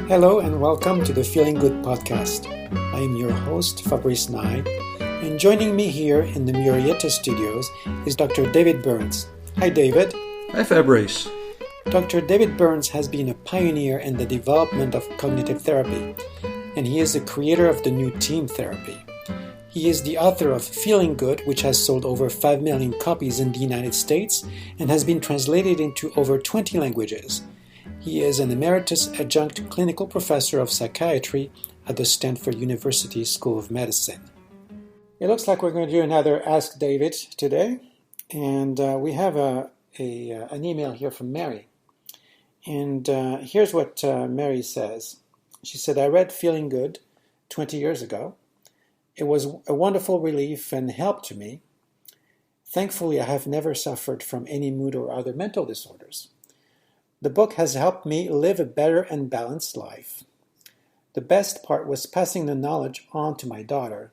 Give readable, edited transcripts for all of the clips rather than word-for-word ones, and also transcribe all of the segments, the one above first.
Hello and welcome to the Feeling Good podcast. I am your host, Fabrice, and joining me here in the Murrieta studios is Dr. David Burns. Hi, David. Hi, Fabrice. Dr. David Burns has been a pioneer in the development of cognitive therapy, and he is the creator of the new team therapy. He is the author of Feeling Good, which has sold over 5 million copies in the United States and has been translated into over 20 languages. He is an emeritus adjunct clinical professor of psychiatry at the Stanford University School of Medicine. It looks like we're going to do another Ask David today, and we have an email here from Mary. And here's what Mary says. She said, I read Feeling Good 20 years ago. It was a wonderful relief and help to me. Thankfully, I have never suffered from any mood or other mental disorders. The book has helped me live a better and balanced life. The best part was passing the knowledge on to my daughter.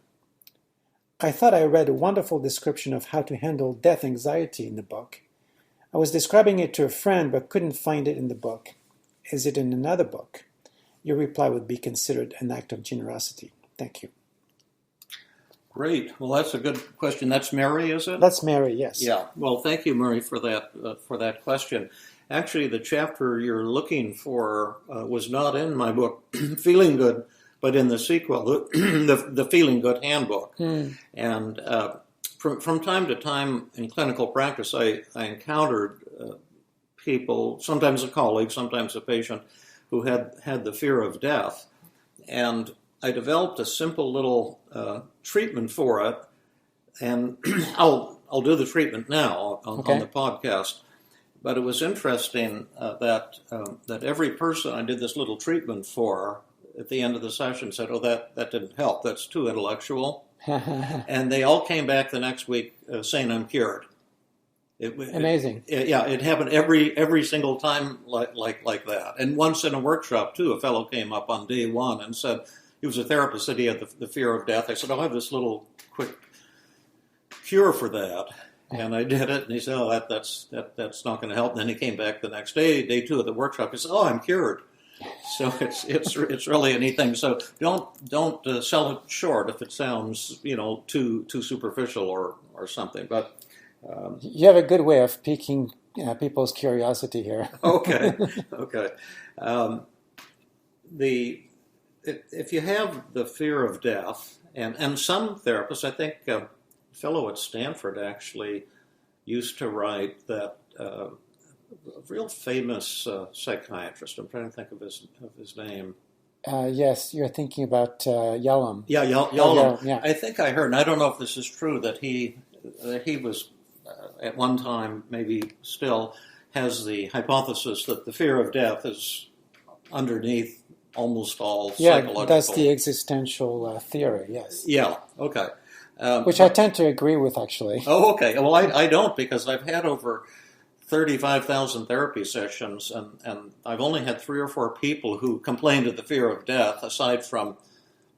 I thought I read a wonderful description of how to handle death anxiety in the book. I was describing it to a friend but couldn't find it in the book. Is it in another book? Your reply would be considered an act of generosity. Thank you. Great. Well, that's a good question. That's Mary, is it? That's Mary, yes. Yeah. Well, thank you, Mary, for that question. Actually, the chapter you're looking for was not in my book, Feeling Good, but in the sequel, the Feeling Good Handbook. And from time to time in clinical practice, I encountered people, sometimes a colleague, sometimes a patient, who had the fear of death. And I developed a simple little treatment for it, and I'll do the treatment now on the podcast. But it was interesting that every person I did this little treatment for at the end of the session said, "Oh, that didn't help. That's too intellectual," and they all came back the next week saying, "I'm cured." Amazing. It happened every single time like that. And once in a workshop too, a fellow came up on day one and said, he was a therapist, said he had the fear of death. I said, "I'll have this little quick cure for that." And I did it, and he said, "Oh, that's not going to help." And then he came back the next day, day two of the workshop. He said, "Oh, I'm cured." So it's really a neat thing. So don't sell it short if it sounds too superficial or something. But you have a good way of piquing people's curiosity here. Okay. If you have the fear of death, and some therapists, I think. Fellow at Stanford actually used to write that a real famous psychiatrist. I'm trying to think of his name. Yes, you're thinking about Yalom. Yeah, Yalom. Yeah. I think I heard, and I don't know if this is true, that he was at one time, maybe still, has the hypothesis that the fear of death is underneath almost all psychological. Yeah, that's the existential theory. Yes. Yeah. Okay. Which I tend to agree with, actually. Oh, okay. Well, I don't, because I've had over 35,000 therapy sessions, and I've only had 3 or 4 people who complained of the fear of death, aside from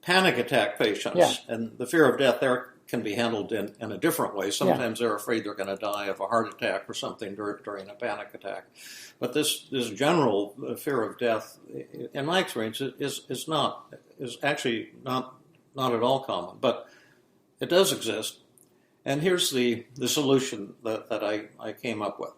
panic attack patients. Yeah. And the fear of death there can be handled in a different way. Sometimes they're afraid they're going to die of a heart attack or something during a panic attack. But this general fear of death, in my experience, is actually not at all common. But it does exist, and here's the solution that I came up with.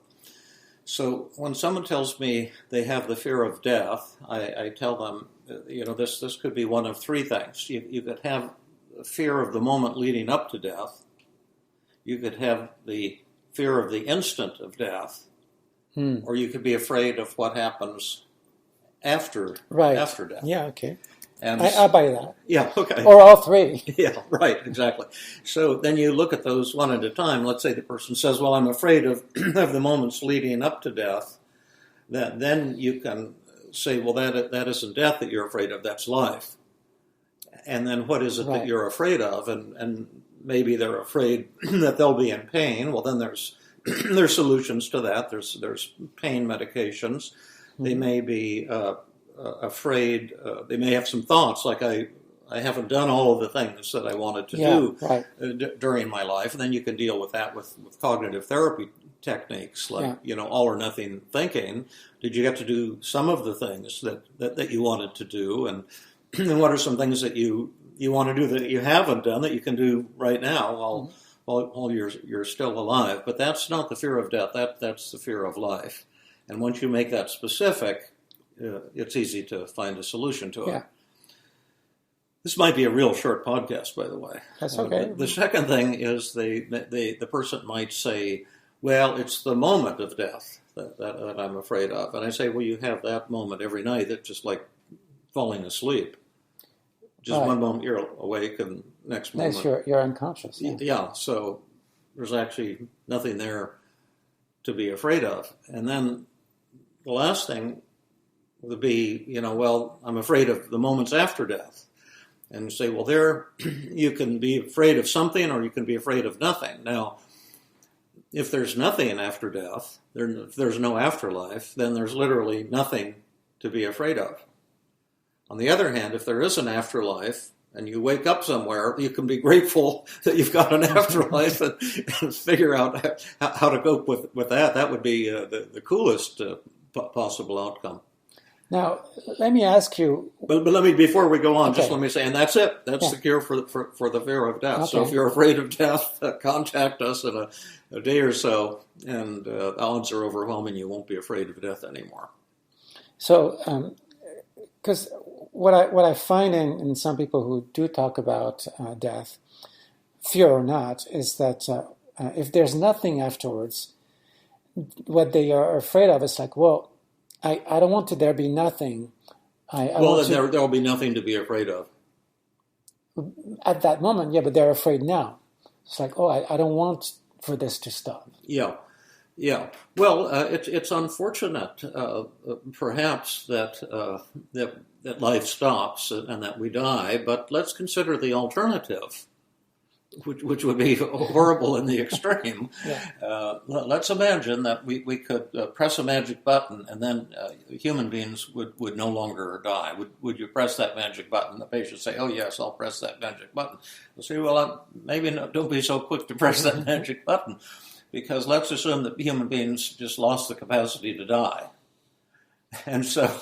So when someone tells me they have the fear of death, I tell them, this could be one of 3 things. You could have a fear of the moment leading up to death. You could have the fear of the instant of death, or you could be afraid of what happens after death. Yeah, okay. And I buy that. Yeah, okay. Or all 3. Yeah, right, exactly. So then you look at those one at a time. Let's say the person says, "Well, I'm afraid of the moments leading up to death." Then you can say, "Well, that isn't death that you're afraid of, that's life." And then what is it that you're afraid of? And maybe they're afraid that they'll be in pain. Well, then there's solutions to that. There's pain medications. They may be afraid, they may have some thoughts like I haven't done all of the things that I wanted to do during my life, and then you can deal with that with cognitive therapy techniques, like, all or nothing thinking. Did you get to do some of the things that you wanted to do? And what are some things that you want to do that you haven't done that you can do right now while you're still alive? But that's not the fear of death. That's the fear of life. And once you make that specific, it's easy to find a solution to it. Yeah. This might be a real short podcast, by the way. That's okay. The second thing is the person might say, well, it's the moment of death that I'm afraid of. And I say, well, you have that moment every night. It's just like falling asleep. Just one moment you're awake, and next moment you're unconscious. Yeah, so there's actually nothing there to be afraid of. And then the last thing would be, well, I'm afraid of the moments after death. And you say, well, there you can be afraid of something or you can be afraid of nothing. Now, if there's nothing after death, if there's no afterlife, then there's literally nothing to be afraid of. On the other hand, if there is an afterlife and you wake up somewhere, you can be grateful that you've got an afterlife and figure out how to cope with that. That would be the coolest possible outcome. Now, let me ask you. But let me, before we go on, okay. Just let me say, and that's it. That's the cure for the fear of death. Okay. So if you're afraid of death, contact us in a day or so, and the odds are overwhelming. You won't be afraid of death anymore. So, because what I find in some people who do talk about death, fear or not, is that if there's nothing afterwards, what they are afraid of is like, well, I don't want there be nothing. There will be nothing to be afraid of. At that moment, yeah, but they're afraid now. It's like, I don't want for this to stop. Yeah. Well, it's unfortunate, perhaps, that life stops and that we die. But let's consider the alternative, which would be horrible in the extreme. Let's imagine that we could press a magic button and then human beings would no longer die. Would you press that magic button? The patient say, oh, yes, I'll press that magic button. We'll say, well, don't be so quick to press that magic button, because let's assume that human beings just lost the capacity to die. And so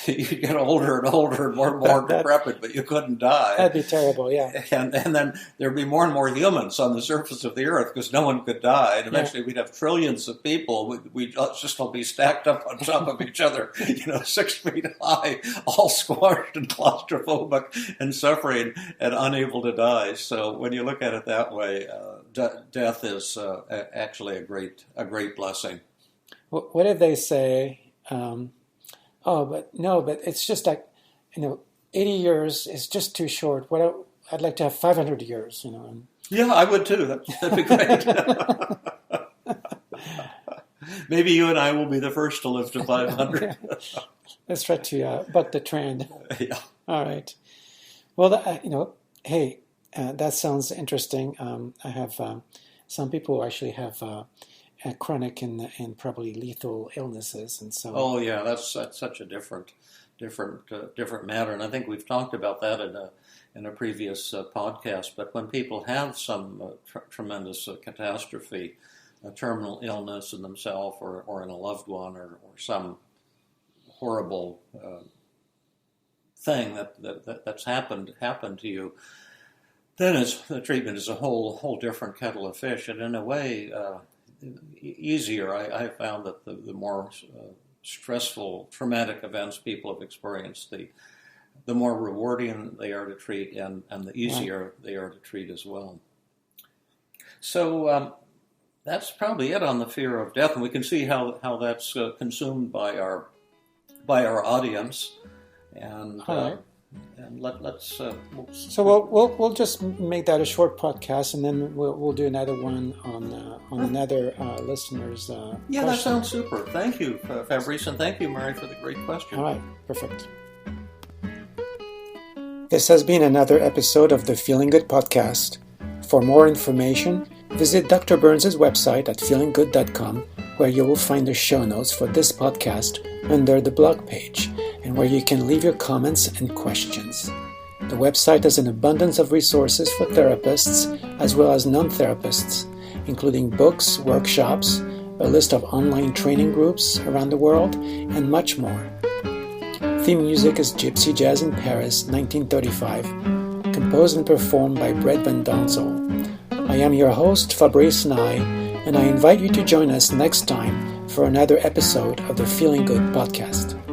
you get older and older and more decrepit, but you couldn't die. That'd be terrible, yeah. And then there'd be more and more humans on the surface of the earth because no one could die. And eventually we'd have trillions of people. We'd just all be stacked up on top of each other, 6 feet high, all squashed and claustrophobic and suffering and unable to die. So when you look at it that way, death is actually a great blessing. What did they say? But it's just like, 80 years is just too short. I'd like to have 500 years, Yeah, I would too. That'd be great. Maybe you and I will be the first to live to 500. Let's try to buck the trend. Yeah. All right. Well, hey, that sounds interesting. I have some people who actually have chronic and probably lethal illnesses, and so. Oh yeah, that's such a different matter, and I think we've talked about that in a previous podcast. But when people have some tremendous catastrophe, a terminal illness in themselves or in a loved one, or some horrible thing that's happened to you, then the treatment is a whole different kettle of fish, and in a way. Easier. I found that the more stressful, traumatic events people have experienced, the more rewarding they are to treat, and the easier they are to treat as well. So that's probably it on the fear of death, and we can see how that's consumed by our audience. And let's. So we'll just make that a short podcast, and then we'll do another one on another listener's. Yeah, question. That sounds super. Thank you, Fabrice, and thank you, Mary, for the great question. All right, perfect. This has been another episode of the Feeling Good podcast. For more information, visit Dr. Burns' website at feelinggood.com, where you will find the show notes for this podcast under the blog page, and where you can leave your comments and questions. The website has an abundance of resources for therapists as well as non-therapists, including books, workshops, a list of online training groups around the world, and much more. Theme music is Gypsy Jazz in Paris, 1935, composed and performed by Brett Van Donsel. I am your host, Fabrice Nye, and I invite you to join us next time for another episode of the Feeling Good podcast.